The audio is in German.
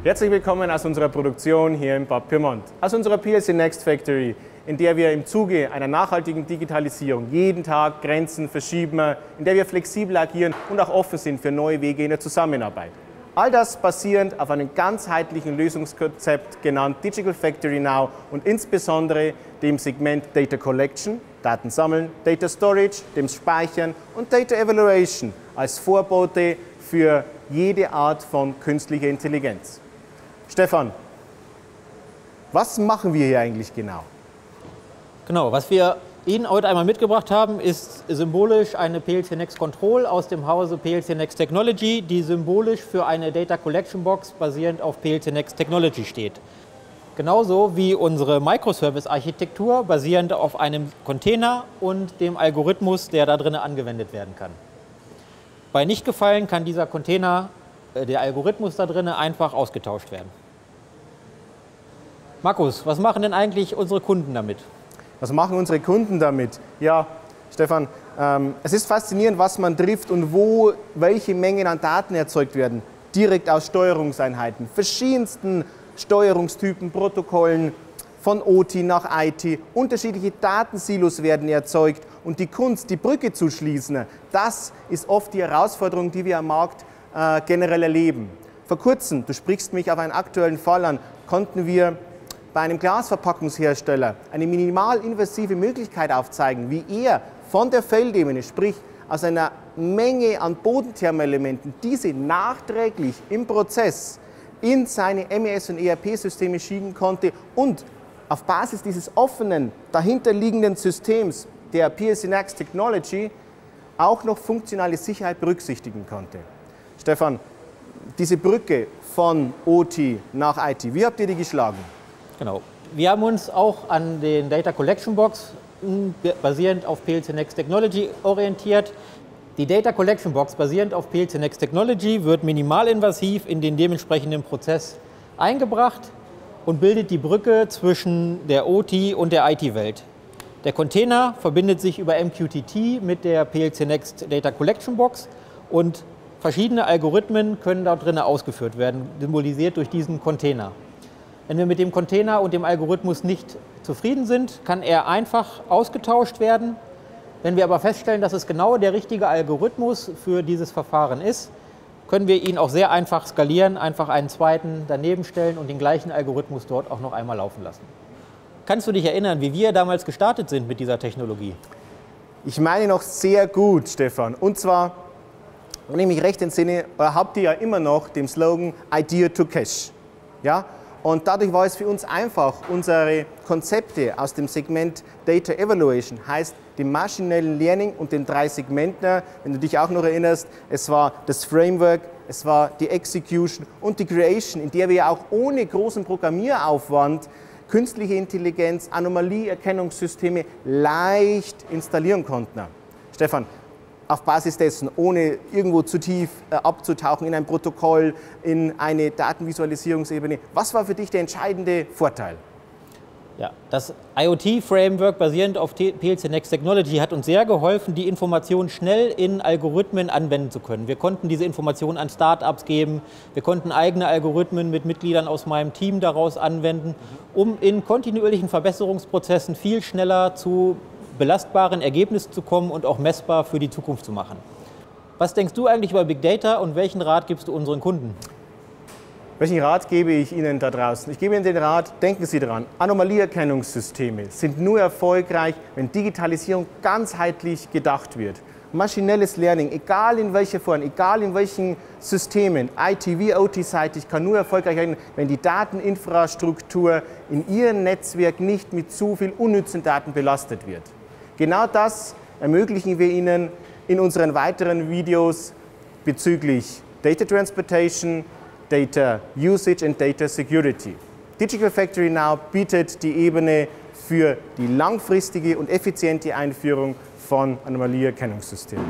Herzlich willkommen aus unserer Produktion hier in Bad Pyrmont, aus unserer PLC Next Factory, in der wir im Zuge einer nachhaltigen Digitalisierung jeden Tag Grenzen verschieben, in der wir flexibel agieren und auch offen sind für neue Wege in der Zusammenarbeit. All das basierend auf einem ganzheitlichen Lösungskonzept genannt Digital Factory Now und insbesondere dem Segment Data Collection, Daten sammeln, Data Storage, dem Speichern und Data Evaluation als Vorbote für jede Art von künstlicher Intelligenz. Stefan, was machen wir hier eigentlich genau? Genau, was wir Ihnen heute einmal mitgebracht haben, ist symbolisch eine PLC Next Control aus dem Hause PLC Next Technology, die symbolisch für eine Data Collection Box basierend auf PLC Next Technology steht. Genauso wie unsere Microservice-Architektur basierend auf einem Container und dem Algorithmus, der da drin angewendet werden kann. Bei Nichtgefallen kann dieser Container, der Algorithmus da drin, einfach ausgetauscht werden. Markus, was machen denn eigentlich unsere Kunden damit? Was machen unsere Kunden damit? Ja, Stefan, es ist faszinierend, was man trifft und wo welche Mengen an Daten erzeugt werden. Direkt aus Steuerungseinheiten, verschiedensten Steuerungstypen, Protokollen, von OT nach IT. Unterschiedliche Datensilos werden erzeugt und die Kunst, die Brücke zu schließen, das ist oft die Herausforderung, die wir am Markt generell erleben. Vor kurzem, du sprichst mich auf einen aktuellen Fall an, konnten wir bei einem Glasverpackungshersteller eine minimalinvasive Möglichkeit aufzeigen, wie er von der Feldebene, sprich aus einer Menge an Bodenthermelementen, diese nachträglich im Prozess in seine MES- und ERP-Systeme schieben konnte und auf Basis dieses offenen, dahinterliegenden Systems der PLC Next Technology auch noch funktionale Sicherheit berücksichtigen konnte. Stefan, diese Brücke von OT nach IT, wie habt ihr die geschlagen? Genau. Wir haben uns auch an den Data Collection Box basierend auf PLC Next Technology orientiert. Die Data Collection Box basierend auf PLC Next Technology wird minimalinvasiv in den dementsprechenden Prozess eingebracht und bildet die Brücke zwischen der OT und der IT-Welt. Der Container verbindet sich über MQTT mit der PLC Next Data Collection Box und verschiedene Algorithmen können dort drin ausgeführt werden, symbolisiert durch diesen Container. Wenn wir mit dem Container und dem Algorithmus nicht zufrieden sind, kann er einfach ausgetauscht werden. Wenn wir aber feststellen, dass es genau der richtige Algorithmus für dieses Verfahren ist, können wir ihn auch sehr einfach skalieren, einfach einen zweiten daneben stellen und den gleichen Algorithmus dort auch noch einmal laufen lassen. Kannst du dich erinnern, wie wir damals gestartet sind mit dieser Technologie? Ich meine noch sehr gut, Stefan. Und zwar, wenn ich mich recht entsinne, habt ihr ja immer noch den Slogan Idea to Cash. Ja? Und dadurch war es für uns einfach, unsere Konzepte aus dem Segment Data Evaluation, heißt dem maschinellen Learning und den 3 Segmenten, wenn du dich auch noch erinnerst, es war das Framework, es war die Execution und die Creation, in der wir auch ohne großen Programmieraufwand künstliche Intelligenz, Anomalieerkennungssysteme leicht installieren konnten. Stefan, auf Basis dessen, ohne irgendwo zu tief abzutauchen in ein Protokoll, in eine Datenvisualisierungsebene. Was war für dich der entscheidende Vorteil? Ja, das IoT-Framework basierend auf PLC Next Technology hat uns sehr geholfen, die Informationen schnell in Algorithmen anwenden zu können. Wir konnten diese Informationen an Startups geben, wir konnten eigene Algorithmen mit Mitgliedern aus meinem Team daraus anwenden, um in kontinuierlichen Verbesserungsprozessen viel schneller zu belastbaren Ergebnissen zu kommen und auch messbar für die Zukunft zu machen. Was denkst du eigentlich über Big Data und welchen Rat gibst du unseren Kunden? Welchen Rat gebe ich Ihnen da draußen? Ich gebe Ihnen den Rat, denken Sie daran, Anomalieerkennungssysteme sind nur erfolgreich, wenn Digitalisierung ganzheitlich gedacht wird. Maschinelles Learning, egal in welcher Form, egal in welchen Systemen, IT wie OT-seitig, kann nur erfolgreich sein, wenn die Dateninfrastruktur in Ihrem Netzwerk nicht mit zu viel unnützen Daten belastet wird. Genau das ermöglichen wir Ihnen in unseren weiteren Videos bezüglich Data Transportation, Data Usage und Data Security. Digital Factory Now bietet die Ebene für die langfristige und effiziente Einführung von Anomalieerkennungssystemen.